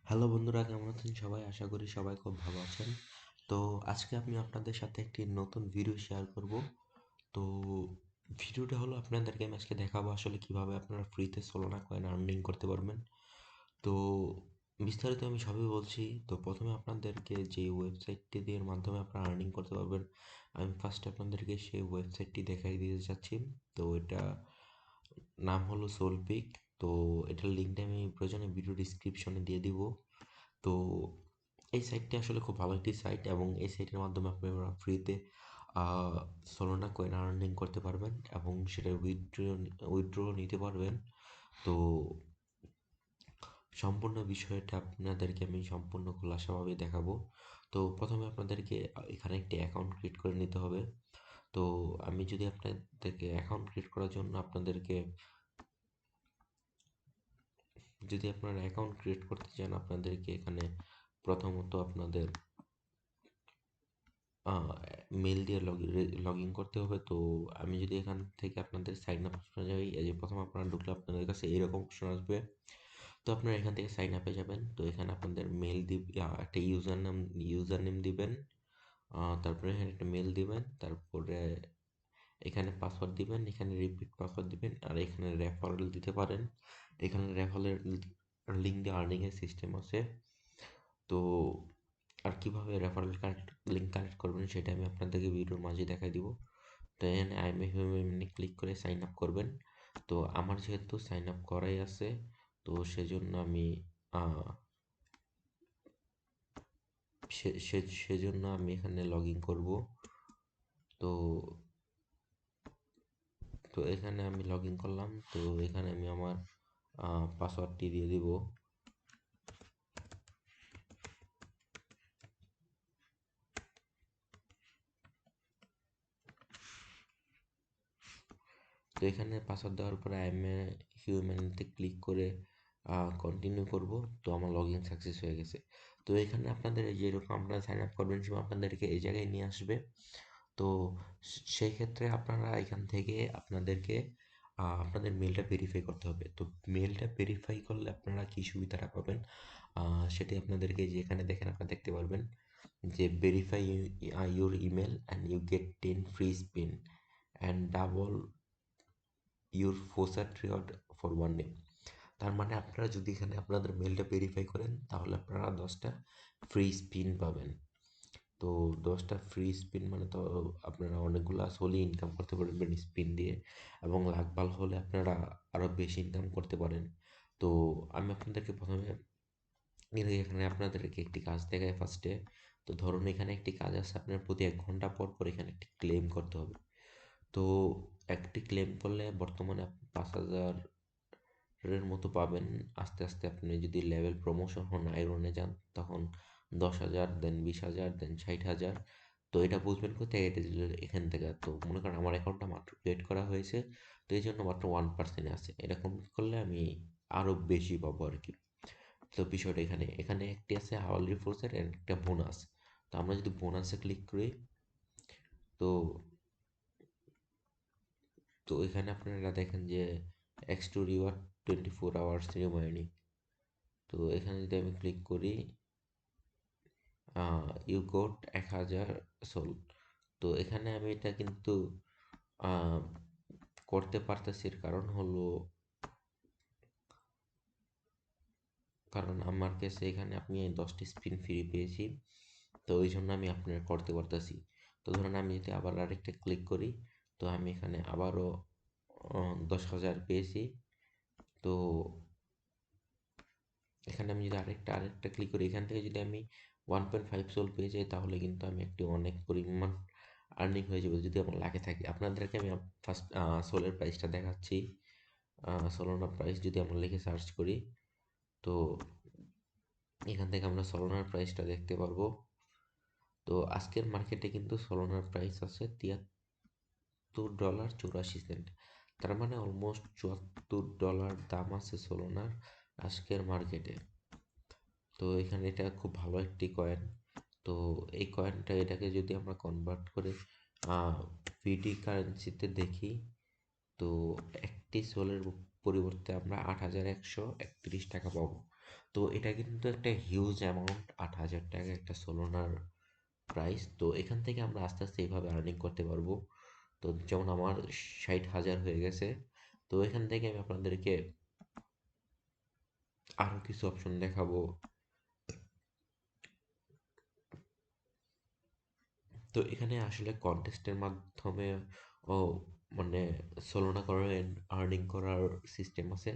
Hello বন্ধুরা, কেমন আছেন সবাই? আশা করি সবাই খুব ভালো আছেন। তো আজকে আমি আপনাদের সাথে একটি নতুন ভিডিও শেয়ার করব। তো ভিডিওটা হলো আপনাদেরকে আমি আজকে দেখাবো আসলে কিভাবে আপনারা ফ্রিতে সোলানা কয়েন আর্নিং করতে পারবেন। তো বিস্তারিত আমি সবই বলছি। তো প্রথমে আপনাদেরকে যে ওয়েবসাইটটি দিয়ে মাধ্যমে আপনারা আর্নিং করতে পারবেন, আমি ফার্স্ট আপনাদেরকে সেই ওয়েবসাইটটি দেখাই দিতে চাচ্ছি। তো এটা নাম হলো সোলপিক। তো এটার লিঙ্কটা আমি প্রয়োজনে ভিডিও ডিসক্রিপশনে দিয়ে দিব। তো এই সাইটটি আসলে খুব ভালো একটি সাইট এবং এই সাইটের মাধ্যমে আপনারা ফ্রিতে সোলোনা কয়েন আর্নিং করতে পারবেন এবং সেটা উইথড্র নিতে পারবেন। তো সম্পূর্ণ বিষয়টা আপনাদেরকে আমি সম্পূর্ণ খোলাসাভাবে দেখাবো। তো প্রথমে আপনাদেরকে এখানে একটি অ্যাকাউন্ট ক্রিয়েট করে নিতে হবে। তো আমি যদি আপনাদেরকে অ্যাকাউন্ট ক্রিয়েট করার জন্য যদি আপনারা অ্যাকাউন্ট ক্রিয়েট করতে চান, আপনাদেরকে এখানে প্রথমত আপনাদের মেল দিয়ে লগ ইন করতে হবে। তো আমি যদি এখান থেকে আপনাদের সাইন আপ অপশনে যাই, এই যে প্রথম আপনারা ঢুকলে আপনাদের কাছে এইরকম অপশন আসবে। তো আপনারা এখান থেকে সাইন আপে যাবেন। তো এখানে আপনাদের মেল একটা ইউজার নেম দিবেন। তারপরে এখানে একটা মেল দিবেন, তারপরে এখানে পাসওয়ার্ড দিবেন, এখানে রিপিট পাসওয়ার্ড দিবেন, আর এখানে রেফারেল দিতে পারেন। এখানে রেফারেল লিঙ্ক দিয়ে আর্নিং এর সিস্টেম আছে। তো আর কিভাবে রেফারেল লিঙ্ক কানেক্ট করবেন সেটা আমি আপনাদেরকে ভিডিওর মাঝে দেখাই দিব। তো এখানে I M a human click করে সাইন আপ করবেন। তো আমার যেহেতু সাইন আপ করাই আছে, তো সেজন্য আমি আহ, সেজন্য আমি এখানে লগ ইন করবো। তো তো এখানে আমি লগ ইন করলাম। তো এখানে আমি আমার পাসওয়ার্ডটি দিয়ে দিব। তো এখানে পাসওয়ার্ড দেওয়ার পরে আই এম এ হিউম্যানিতে ক্লিক করে কন্টিনিউ করব। তো আমার লগ ইন সাকসেস হয়ে গেছে। তো এখানে আপনাদের যেরকম আপনারা সাইন আপ করবেন সেরকম আপনাদেরকে এই জায়গায় নিয়ে আসবে। তো সেই ক্ষেত্রে আপনারা এখান থেকে আপনাদেরকে আপনাদের মেলটা ভেরিফাই করতে হবে। তো মেলটা ভেরিফাই করলে আপনারা কি সুবিধাটা পাবেন, সেটি আপনাদেরকে যে এখানে দেখেন আপনারা দেখতে পারবেন যে verify your email and you get 10 free spin and double your ফোসাট রিওয়ার্ড ফর ওয়ান ডে। তার মানে আপনারা যদি এখানে আপনাদের মেলটা ভেরিফাই করেন তাহলে আপনারা 10টা ফ্রি স্পিন পাবেন। তো 10টা ফ্রি স্পিন মানে তো আপনারা অনেকগুলো আসলে ইনকাম করতে পারবেন স্পিন দিয়ে, এবং লাখ ভালো হলে আপনারা আরও বেশি ইনকাম করতে পারেন। তো আমি আপনাদেরকে প্রথমে এখানে আপনাদেরকে একটি কাজ দেখাই ফার্স্টে। তো ধরুন এখানে একটি কাজ আছে, আপনার প্রতি 1 ঘন্টা পর পর এখানে একটি ক্লেম করতে হবে। তো একটি ক্লেম করলে বর্তমানে আপনি 5,000 এর মতো পাবেন। আস্তে আস্তে আপনি যদি লেভেল প্রমোশন হন, আইরনে যান, তখন 10,000, দেন 20,000, দেন 60,000। তো এটা বুঝবেন কোথায়? এটা এখান থেকে। তো মনে করেন আমার অ্যাকাউন্টটা মাত্র ক্রিয়েট করা হয়েছে, তো এই জন্য মাত্র 1% আছে। এটা কমপ্লিট করলে আমি আরও বেশি পাবো আর কি। তো বিষয়টা এখানে এখানে একটি আছে আওয়ারলি ফোর্সের, একটা বোনাস। তো আমরা যদি বোনাসে ক্লিক করি, তো তো এখানে আপনারা দেখেন যে x to reward 24 hours remaining. তো এখানে যদি আমি ক্লিক করি, ইউ গোট 1,000 সোল। তো এখানে আমি এটা কিন্তু আহ, করতে পারতেছি, এর কারণ হলো কারণ আমার কাছে এখানে আপনি 10টি স্পিন ফ্রি পেয়েছি। তো ওই জন্য আমি আপনার করতে পারতেছি। তো ধরুন আমি যদি আবার আরেকটা ক্লিক করি, তো আমি এখানে আবারও 10,000 পেয়েছি। তো এখানে আমি যদি আরেকটা ক্লিক করি, এখান থেকে যদি আমি 1.5 সোল পেয়ে যাই তাহলে কিন্তু আমি একটি অনেক পরিমাণ আর্নিং হয়ে যাবে যদি আমার লাগে থাকে। আপনাদেরকে আমি ফার্স্ট সোলের প্রাইসটা দেখাচ্ছি। সোলোনার প্রাইস যদি আমরা লিখে সার্চ করি, তো এখান থেকে আমরা সোলোনার প্রাইসটা দেখতে পারবো। তো আজকের মার্কেটে কিন্তু সোলোনার প্রাইস আছে $73.84। তার মানে অলমোস্ট $74 দাম আছে সোলোনার আজকের মার্কেটে। তো এখানে এটা খুব ভালো একটি কয়েন। তো এই কয়েনটা এটাকে যদি আমরা কনভার্ট করে ভিডি কারেন্সিতে দেখি, তো একটি সোলের পরিবর্তে আমরা 8,131 টাকা পাবো। তো এটা কিন্তু একটা হিউজ অ্যামাউন্ট, 8,000 টাকা একটা সোলোনার প্রাইস। তো এখান থেকে আমরা আস্তে আস্তে এইভাবে আর্নিং করতে পারবো। তো যেমন আমার 60,000 হয়ে গেছে। তো এখান থেকে আমি আপনাদেরকে আরও কিছু অপশন দেখাবো। তো এখানে আসলে কন্টেস্টের মাধ্যমে ও মানে সোলোনা করার আর্নিং করার সিস্টেম আছে।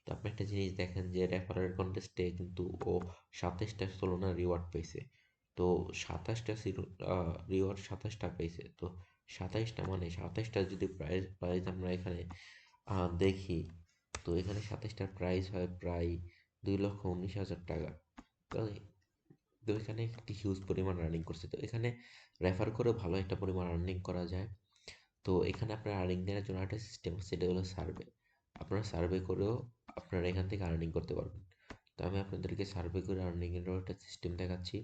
তো আপনি একটা জিনিস দেখেন যে রেফারেল কন্টেস্টে কিন্তু ও 27টা সোলোনা রিওয়ার্ড পেয়েছে। তো 27টা রিওয়ার্ড 27টা পেয়েছে। তো 27টা মানে 27টা যদি প্রাইজ প্রাইজ আমরা এখানে দেখি, তো এখানে 27টার প্রাইস হয় প্রায় 2,19,000 টাকা। তো তো এখানে একটি হিউজ পরিমাণ আর্নিং করছে। তো এখানে রেফার করে ভালো একটা পরিমাণ আর্নিং করা যায়। তো এখানে আপনার আর্নিং দেওয়ার জন্য একটা সিস্টেম আছে, সেটা হলো সার্ভে। আপনারা সার্ভে করেও আপনারা এখান থেকে আর্নিং করতে পারবেন। তো আমি আপনাদেরকে সার্ভে করে আর্নিংয়েরও একটা সিস্টেম দেখাচ্ছি।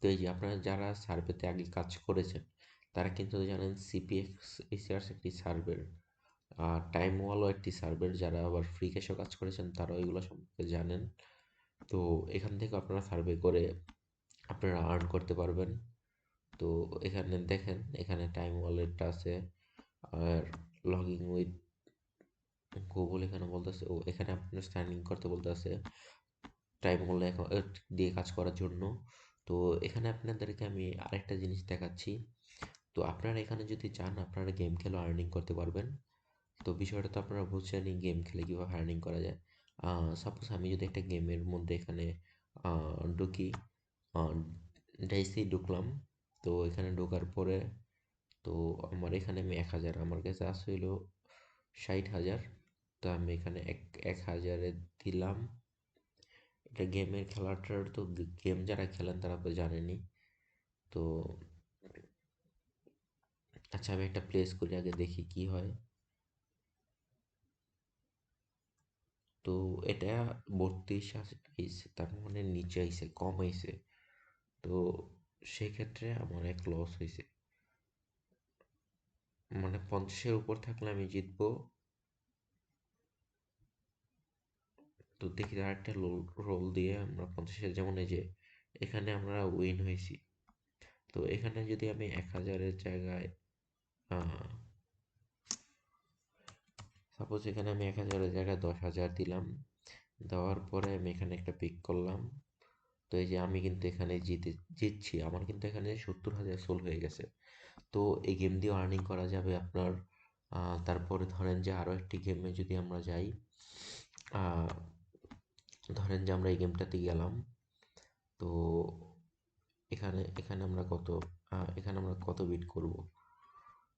তো এই যে আপনারা যারা সার্ভেতে আগে কাজ করেছেন, তারা কিন্তু জানেন সিপিএক্স রিসার্চ একটি সার্ভের, টাইম ওয়ালও একটি সার্ভের। যারা আবার ফ্রি ক্যাশও কাজ করেছেন তারাও এগুলো সম্পর্কে জানেন। তো এখান থেকে আপনারা সার্ভে করে আপনারা আর্ন করতে পারবেন। তো এখানে দেখেন, এখানে টাইম ওয়ালেটটা আছে, আর লগইন উইথ গুগল এখানে বলতেছে। ও এখানে আপনার সাইন ইন করতে বলতেছে টাইম ওয়ালেট দিয়ে কাজ করার জন্য। তো এখানে আপনাদেরকে আমি আরেকটা জিনিস দেখাচ্ছি। তো আপনারা এখানে যদি চান আপনারা গেম খেলে আর্নিং করতে পারবেন। তো বিষয়টা তো আপনারা বুঝছেনই, গেম খেলে কীভাবে আর্নিং করা যায়। সাপোজ আমি যদি একটা গেমের মধ্যে এখানে ঢুকি, ডাইসি ঢুকলাম। তো এখানে ঢোকার পরে তো আমার এখানে আমি 1,000, আমার কাছে আছে হইলো 60,000। তো আমি এখানে এক হাজারে দিলাম। এটা গেমের খেলাটার তো, গেম যারা খেলেন তারা তো জানেনই। তো আচ্ছা, আমি একটা প্লেস করে আগে দেখি কি হয়। তো এটা 32 আইছে, তার মানে নিচে আইছে, কম আইছে। তো সেক্ষেত্রে আমার এক লস হয়েছে, মানে 50-এর উপর থাকলে আমি জিতবো। তো দেখি আরেকটা রোল দিয়ে আমরা 50-এর, যেমন এই যে এখানে আমরা উইন হয়েছি। তো এখানে যদি আমি 1,000-এর জায়গায় সাপোজ এখানে আমি 1,000-এর জায়গায় 10,000 দিলাম, দেওয়ার পরে আমি এখানে একটা পিক করলাম। তো এই যে আমি কিন্তু এখানে জিতছি, আমার কিন্তু এখানে 70,000 সোল হয়ে গেছে। তো এই গেম দিয়ে আর্নিং করা যাবে আপনার। তারপরে ধরেন যে আরও একটি গেমে যদি আমরা যাই, আহ, ধরেন যে আমরা এই গেমটাতে গেলাম। তো এখানে এখানে আমরা কত এখানে আমরা কত বিট করব।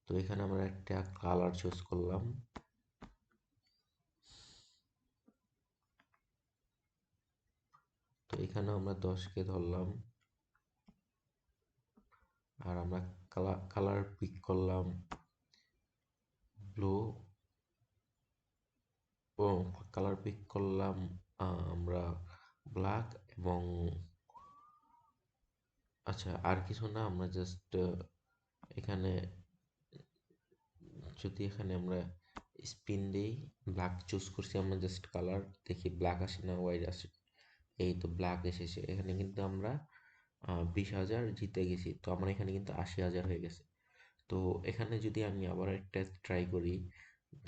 তো এখানে আমরা একটা কালার চুজ করলাম। তো এখানে আমরা 10কে ধরলাম, আর আমরা কালার পিক করলাম ব্লু। ও কালার পিক করলাম আমরা ব্ল্যাক এবং আচ্ছা আর কিছু না, আমরা জাস্ট এখানে যদি এখানে আমরা স্পিন দিই, ব্ল্যাক চুজ করছি আমরা, জাস্ট কালার দেখি ব্ল্যাক আসে না হোয়াইট আসে। এই তো ব্ল্যাক এসেছে, এখানে কিন্তু আমরা 20,000 জিতে গেছি। তো আমার এখানে কিন্তু 80,000 হয়ে গেছে। তো এখানে যদি আমি আবার একটা ট্রাই করি,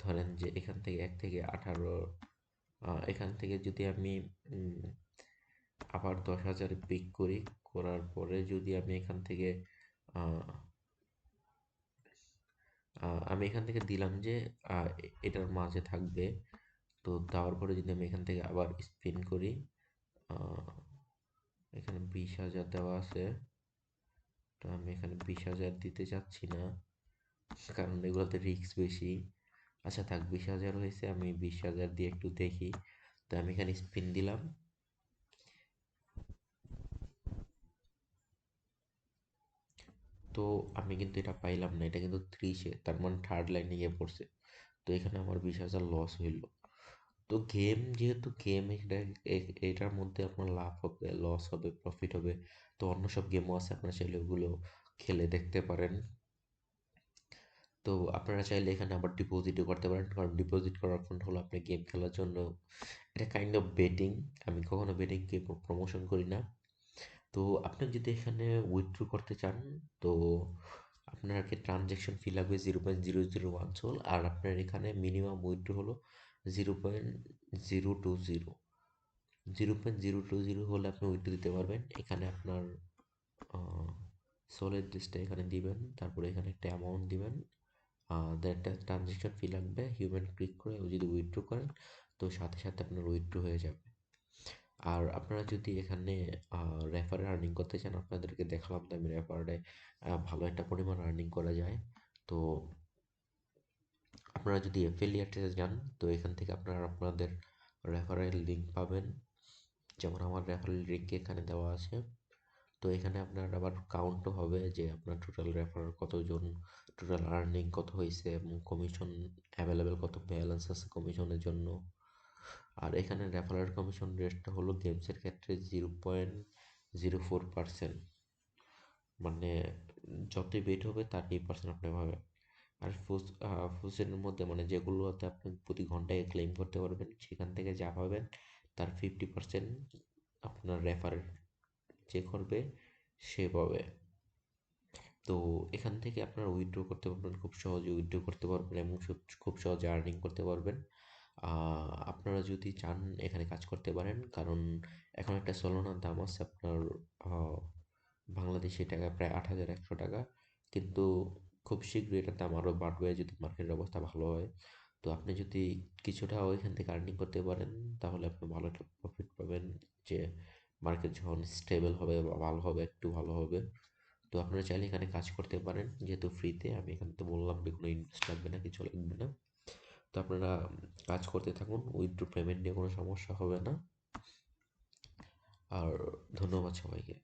ধরেন যে এখান থেকে 1 থেকে 18, এখান থেকে যদি আমি আবার 10,000 পিক করি, করার পরে যদি আমি এখান থেকে আহ, আমি এখান থেকে দিলাম যে এটার মাঝে থাকবে। তো দেওয়ার পরে যদি আমি এখান থেকে আবার স্পিন করি, আহ, এখানে 20,000 দেওয়া আছে। তো আমি এখানে 20,000 দিতে চাচ্ছি না, কারণ এগুলোতে রিস্ক বেশি। আচ্ছা থাক, 20,000 হয়েছে, আমি 20,000 দিয়ে একটু দেখি। তো আমি এখানে স্পিন দিলাম। তো আমি কিন্তু এটা পাইলাম না, এটা কিন্তু 30-এ, তার মানে থার্ড লাইনে গিয়ে পড়ছে। তো এখানে আমার 20,000 লস হইল। তো গেম যেহেতু গেম, এটার মধ্যে আপনার লাভ হবে, লস হবে, প্রফিট হবে। তো অন্য সব গেমও আছে, আপনারা চাইলে ওগুলো খেলে দেখতে পারেন। তো আপনারা চাইলে এখানে আবার ডিপোজিটও করতে পারেন, কারণ ডিপোজিট করার ফান্ড হলো আপনি গেম খেলার জন্য। এটা কাইন্ড অফ বেটিং। আমি কখনো বেটিংকে প্রমোশন করি না। তো আপনি যদি এখানে উইথড্র করতে চান, তো আপনাকে ট্রানজ্যাকশন ফি লাগবে 0.001 সোল, আর আপনার এখানে মিনিমাম উইথড্র হলো 0.020। 0.020 হলে আপনি উইথড্র দিতে পারবেন। এখানে আপনার সোলের ড্রেসটা এখানে দিবেন, তারপরে এখানে একটা অ্যামাউন্ট দিবেন, দেন একটা ট্রানজ্যাকশন ফি লাগবে। হিউম্যান ক্লিক করে যদি উইথড্র করেন, তো সাথে সাথে আপনার উইথড্র হয়ে যাবে। আর আপনারা যদি এখানে রেফারে আর্নিং করতে চান, আপনাদেরকে দেখালাম তো আমি রেফারে ভালো একটা পরিমাণ আর্নিং করা যায়। তো আপনারা যদি অ্যাফিলিয়েটে যান, তো এখান থেকে আপনারা আপনাদের রেফারেল লিঙ্ক পাবেন। যেমন আমার রেফারেল লিঙ্ক এখানে দেওয়া আছে। তো এখানে আপনার আবার কাউন্টও হবে যে আপনার টোটাল রেফার কতজন, টোটাল আর্নিং কত হয়েছে, এবং কমিশন অ্যাভেলেবেল কত ব্যালেন্স আছে কমিশনের জন্য। আর এখানে রেফারেল কমিশন রেটটা হলো গেমসের ক্ষেত্রে 0.04%। মানে যতই বেট হবে তার 2% আপনি পাবেন। আর ফুসেনের মধ্যে মানে যেগুলোতে আপনি প্রতি ঘন্টায় ক্লেম করতে পারবেন, সেখান থেকে যা পাবেন তার 50% আপনার রেফার যে করবে সে পাবে। তো এখান থেকে আপনারা উইথড্র করতে পারবেন, খুব সহজে উইথড্র করতে পারবেন, এবং খুব সহজে আর্নিং করতে পারবেন। আপনারা যদি চান এখানে কাজ করতে পারেন, কারণ এখন একটা সোলোনার দাম আছে আপনার আহ, বাংলাদেশি টাকা প্রায় 8,100 টাকা। কিন্তু খুব শীঘ্রই এটার দাম আরও বাড়বে যদি মার্কেটের অবস্থা ভালো হয়। তো আপনি যদি কিছুটা ওইখান থেকে আর্নিং করতে পারেন, তাহলে আপনি ভালো একটা প্রফিট পাবেন। যে মার্কেট যখন স্টেবল হবে বা ভালো হবে, একটু ভালো হবে। তো আপনারা চাইলে এখানে কাজ করতে পারেন, যেহেতু ফ্রিতে। আমি এখানে তো বললাম যে কোনো ইনভেস্ট লাগবে না, কিছু লাগবে না। তো আপনারা কাজ করতে থাকুন, উইথড্র পেমেন্ট নিয়ে কোনো সমস্যা হবে না। আর ধন্যবাদ সবাইকে।